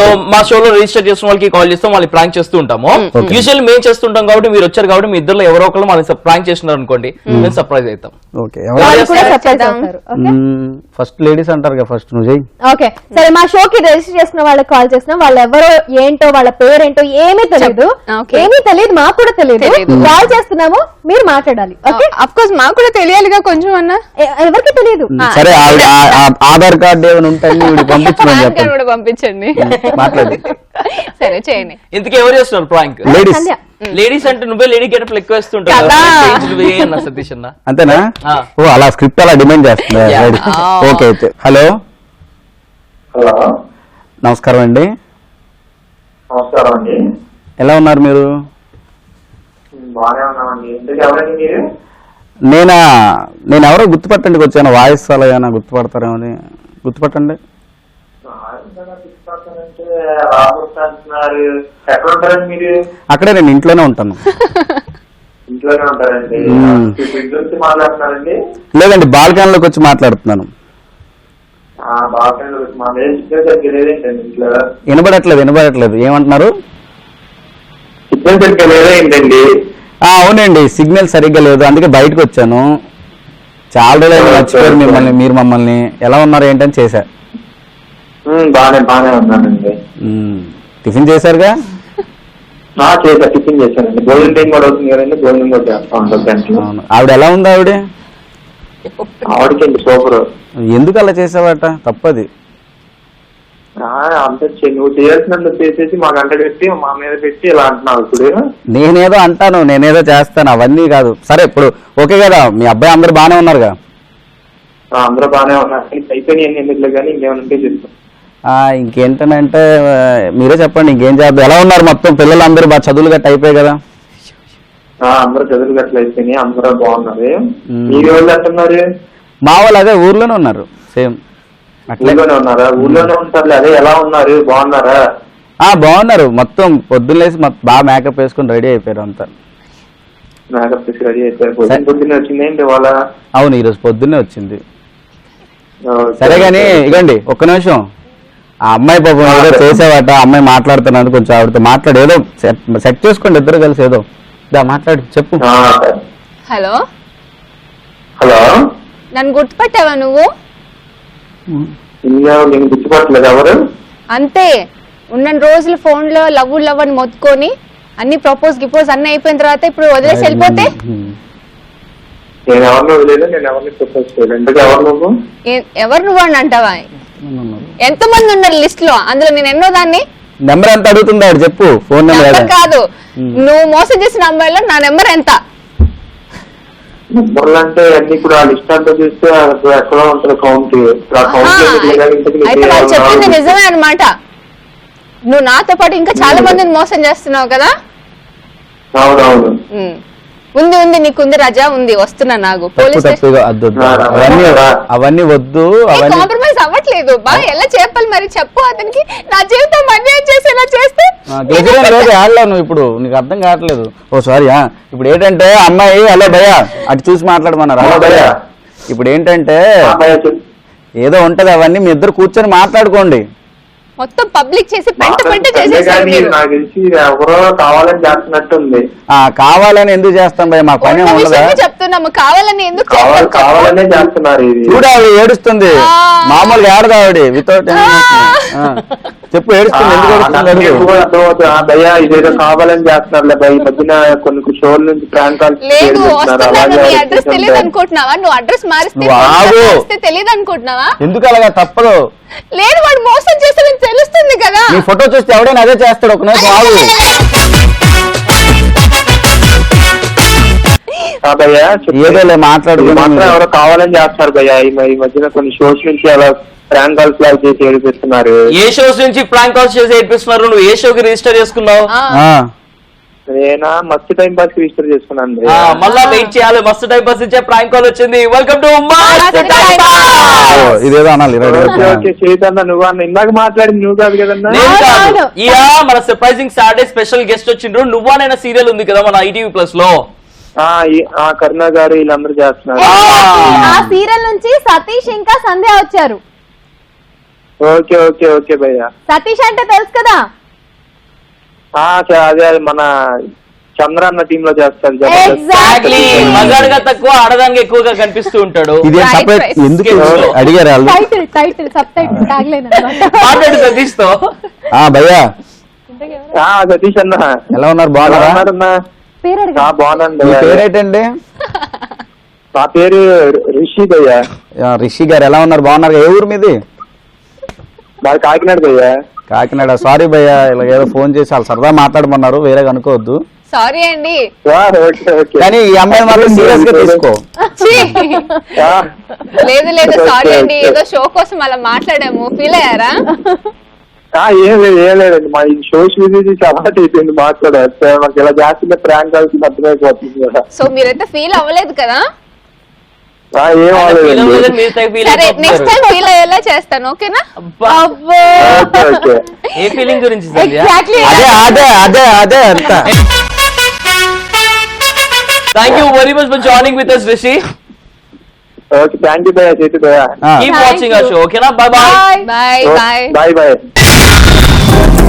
So మా షోలో register చేసిన వాళ్ళకి కాల్ చేస్తాం, వాళ్ళని ప్రాంక్ చేస్తూ ఉంటాము. యూజువల్లీ మేము చేస్తుంటాం కాబట్టి మీరు వచ్చారు కాబట్టి మీ ఇద్దరు ఎవరో ఒకరు మనకి ప్రాంక్ చేస్తున్నారు అనుకోండి, మేము సర్ప్రైజ్ అవుతాం. ఫస్ట్ లేడీస్ అంటారు కదా, ఫస్ట్ నువ్వు చెయ్యి. ఓకే సరే, మా షోకి రిజిస్టర్ చేసుకున్న వాళ్ళకి కాల్ చేస్తున్నాం. వాళ్ళు ఎవరో ఏంటో వాళ్ళ పేరేంటో ఏమీ తెలియదు, మాకు కూడా తెలియదు. కాల్ చేస్తున్నాము, మీరు మాట్లాడాలి. ఓకే, అఫ్ కోర్స్ మాకు కూడా తెలియాలిగా కొంచెం అన్న. ఎవరికి తెలియదు. సరే, ఆధార్ కార్డు ఏమైనా ఉంటాయి పంపించండి, మాట్లాడి. సరే చేయండి. ఇంతకీ ఎవరు చేస్తున్నారు ప్రాంక్? లేడీస్. లేడీస్ అంటే నువ్వే లేడీ గెటప్ ఎక్కువ వేస్తుంటావు సతీష్ అన్న. అంతేనా? ఓ అలా స్క్రిప్ట్ అలా డిమాండ్ చేస్తుంది. ఓకే అయితే హలో హలో, నమస్కారం అండి. నమస్కారం అండి. ఎలా ఉన్నారు మీరు? బాగానే ఉన్నామండి. ఎందుకు ఎవరండి మీరు? నేను ఎవరో గుర్తుపట్టండి వచ్చాను, వాయిస్ అలా ఏమైనా గుర్తుపడతారేమో అని. గుర్తుపట్టండి. ఎక్కడ ఉంటారండి మీరు? అక్కడే, నేను ఇంట్లోనే ఉంటాను. ఇంట్లోనే ఉంటారండి. ఇంట్లో నుంచి మాట్లాడుతున్నారండి? లేదండి, బాల్కనీలోకి వచ్చి మాట్లాడుతున్నాను. బాల్కనీలోకి వచ్చి మాట్లాడేంటండి? ఇంట్లో వినబడట్లేదు. ఏమంటున్నారు? సిగ్నల్ సరిగ్గా లేదేంటండి? అవునండి, సిగ్నల్ సరిగ్గా లేదు, అందుకే బయటకు వచ్చాను. చాలా రోజులు మర్చిపోయారు మిమ్మల్ని, మీరు మమ్మల్ని. ఎలా ఉన్నారు ఏంటని చేశా. బాగానే ఉన్నానండి. టిఫిన్ చేశారుగా? టిఫిన్ చేశానండి. భోజనం టైం కూడా అవుతుంది కదండి, భోజనం కూడా చేస్తా ఉంటాను. ఆవిడ ఎలా ఉంది? ఆవిడకి సూపర్. ఎందుకు అలా చేసావట? తప్పది. అంత నువ్వు చేయాల్సినట్లు చేసేసి మాకు అంట పెట్టి మా మీద పెట్టి ఇలా అంటున్నావు. ఇప్పుడు నేనేదో అంటాను, నేనేదో చేస్తాను, అవన్నీ కాదు. సరే ఇప్పుడు ఓకే కదా, మీ అబ్బాయి అందరు బాగానే ఉన్నారుగా? అందరూ బాగానే ఉన్నారు. అయిపోయినాయి ఎందుకులే కానీ ఇంకేమైనా చెప్తాం. ఇంకేంటంటే మీరే చెప్పండి, ఇంకేం చేద్దాం. ఎలా ఉన్నారు మొత్తం పిల్లలు అందరూ? బాగా చదువులు గట్ట అయిపోయాయి కదా? అందరూ చదువులు గట్ల అయిపోయినాయి, అందరూ బాగున్నారు. మీరు ఎవరు అంటున్నారు? మా వాళ్ళు అదే ఊర్లోనే ఉన్నారు, సేమ్ ఊళ్ళోనే ఉన్నారా? ఊళ్ళోనే ఉంటారు. అదే ఎలా ఉన్నారు? బాగున్నారా? బాగున్నారు. మొత్తం పొద్దున్నేసి బాగా మేకప్ వేసుకుని రెడీ అయిపోయారు అంతా. మేకప్ వేసి రెడీ అయిపోయారు. పొద్దున్నే వచ్చింది ఏంటి వాళ్ళ? అవును, ఈరోజు పొద్దున్నే వచ్చింది. సరే గానీ ఇగండి ఒక్క నిమిషం. ఆ అమ్మాయి పాపం ఏదో చేసేవాట, అమ్మాయి మాట్లాడుతున్నాను, కొంచెం ఆవిడతో మాట్లాడు, ఏదో సెట్ చేసుకోండి ఇద్దరు కలిసి, ఏదో మాట్లాడి చెప్పు. హలో హలో, నన్ను గుర్తుపట్టావా నువ్వు? నేను గుర్తుపట్టలేదు. ఎవరు? అంతే, ఉన్న రోజులు ఫోన్ లో లవ్ అని మొత్తుకొని అన్ని ప్రపోజ్ అన్ని అయిపోయిన తర్వాత ఇప్పుడు వదిలేసి వెళ్ళిపోతే నేను ఎవరిని వదిలేదు, నేను ఎవరిని ప్రపోజ్ చేయలేదు. ఎందుకు ఎవరు నువ్వు? ఎవరు నువ్వు అని అంటావా? ఎంత మంది ఉన్నారు లిస్ట్ లో, అందులో నేను ఎన్నో దాన్ని. నెంబర్ ఎంత అడుగుతుందా చెప్పు. ఫోన్ నెంబర్ కాదు, నువ్వు మోసం చేసిన అమ్మాయిలో నా నెంబర్ ఎంత? నెంబర్లు అంటే అన్ని ఇప్పుడు ఆ లిస్ట్ అంతా చూస్తే ఎక్కడో ఉంటుంది కౌంట్. అయితే వాళ్ళు చెప్పింది నిజమే అన్నమాట. నువ్వు నాతో పాటు ఇంకా చాలా మందిని మోసం చేస్తున్నావు కదా? అవునవును. ఉంది నీకుంది రాజా, ఉంది. వస్తున్నా. నాకు పోలీస్ అవన్నీ వద్దు, కాంప్రమైజ్ అవ్వట్లేదు. బాగా ఎలా చెప్పాలి మరి? చెప్పు అతనికి. నా జీవితం అన్యాయం చేసేలా చేస్తే నువ్వు ఇప్పుడు నీకు అర్థం కావట్లేదు. ఓ సారీ. ఇప్పుడు ఏంటంటే అమ్మాయి హలో భయ్యా అటు చూసి మాట్లాడమన్నారు. హలో భయ్యా, ఇప్పుడు ఏంటంటే ఏదో ఉంటది, అవన్నీ మీ ఇద్దరు కూర్చొని మాట్లాడుకోండి. మొత్తం పబ్లిక్ చేసి పెంట చేసేసారు. నాకు తెలిసి ఎవరో కావాలని చేస్తున్నట్టుంది. కావాలని ఎందుకు చేస్తాం భయ్య, మా పని చెప్తున్నాము. కావాలని ఎందుకు? కావాలనే చేస్తున్నారు. చూడ ఆవిడ ఏడుస్తుంది, మామూలుగా ఏడదు ఆవిడ వితౌట్. చెప్పు, ఏడుస్తుంది ఎందుకు ఏడుస్తుంది? భయ్యా ఇదేదో కావాలని చేస్తున్నారు భయ్. ఈ మధ్యన కొన్ని షోల నుంచి ప్రాంక్ కాల్స్ అడ్రస్ తెలియదు అనుకుంటున్నావా? నువ్వు అడ్రస్ మారిస్తే తెలియదు అనుకుంటున్నావా? ఎందుకు అలాగా? తప్పదు. లేదు, వాడు మోసం చేస్తాడని తెలుస్తుంది కదా. నీ ఫోటో చూస్తే ఎవడైనా అదే చేస్తాడు. ఒక నిమిషం ఆగు. ఏదో మాట్లాడుకుంటున్నా, ఎవరో కావాలని చేస్తారు భయ్యా. ఈ మధ్యన కొన్ని షోస్ నుంచి అలా ప్రాంక్ కాల్స్ లాగా చేసి ఏడిపిస్తున్నారు. ఏ షోస్ నుంచి ప్రాంక్ కాల్స్ చేసి ఏడిపిస్తున్నారు? నువ్వు ఏ షోకి రిజిస్టర్ చేసుకున్నావు? నేనా మస్తు టైం పాస్ రిజిస్టర్ చేసుకున్నాను. మళ్ళా వెయిట్ చేయాలి. మస్తు టైం పాస్ ఇచ్చే ప్రాంక్ కాల్ వచ్చింది. వెల్కమ్ టు ఇదేదో అనాలి. చైతన్య నువ్వు అన్న ఇందాక మాట్లాడింది నువ్వు కాదు కదన్నా? మన సర్ప్రైజింగ్ సాటర్డే స్పెషల్ గెస్ట్ వచ్చిండ్రు. నువ్వానైనా సీరియల్ ఉంది కదా మన ITV Plus లో. కరుణ గారు వీళ్ళందరూ చేస్తున్నారు. ఆ సీరియల్ నుంచి సతీష్ ఇంకా సంధ్య వచ్చారు. ఓకే ఓకే ఓకే భయ్యా. సతీష్ అంటే తెలుసు కదా. అదే మన చంద్ర అన్న టీమ్ లో చేస్తారు ఎగ్జాక్ట్లీ మగాడిగా తక్కువ ఆడదానికి ఎక్కువగా కనిపిస్తూ ఉంటాడు. ఇది Right, సపరేట్ right. ఎందుకు అడిగారు వాళ్ళు? టైటిల్ సబ్ టైటిల్ ట్యాగ్లైన్ అన్నమాట. మాట్లాడు సతీష్ తో. భయ్యా సతీష్ అన్న ఎలా ఉన్నారు? బాగున్నారా? ఉన్నారన్నా? పేరు అడగండి. బాగున్నాను మీ భయ్యా. పేరేంటండి? నా పేరు రిషి భయ్యా. రిషి గారు ఎలా ఉన్నారు? బాగున్నారు? ఏ ఊరు మీది? మాది కాకినాడ భయ్యా. కాకినాడ. సారీ భయ్యా, ఇలా ఏదో ఫోన్ చేసి వాళ్ళు సరదా మాట్లాడమన్నారు, వేరేగా అనుకోవద్దు. సారీ అండి. Okay okay. కానీ ఈ అమ్మాయి మాత్రం సీరియస్ గా తీసుకో. ఛీ! ఆ, లేదు సారీ ఓకే, అండి, ఓకే. ఏదో షో కోసం అలా మాట్లాడాము, ఫీల్ అయ్యారా? ఏం లేదండి, మా ఈ సోషల్ మీడియా చాలా అయిపోయింది మాట్లాడారు. మాకు ఇలా చేస్తుంటే ప్రాంక్ కలిసి అర్థమైపోతుంది కదా. సో మీరైతే ఫీల్ అవ్వలేదు కదా? ఏం అవ్వలేదండి. సరే నెక్స్ట్ టైం ఫీల్ అయ్యేలా చేస్తాను, ఓకేనా? అబ్బో. Okay okay. ఏ ఫీలింగ్ గురించి సంధ్య? ఎగ్జాక్ట్లీ. అదే అంత. Thank you very much for joining with us Rishi. Okay, thank you భయ్యా, చేతి భయ్యా. కీప్ వాచింగ్ అవర్ షో, ఓకేనా? Bye bye. Bye. Bye bye. Bye bye.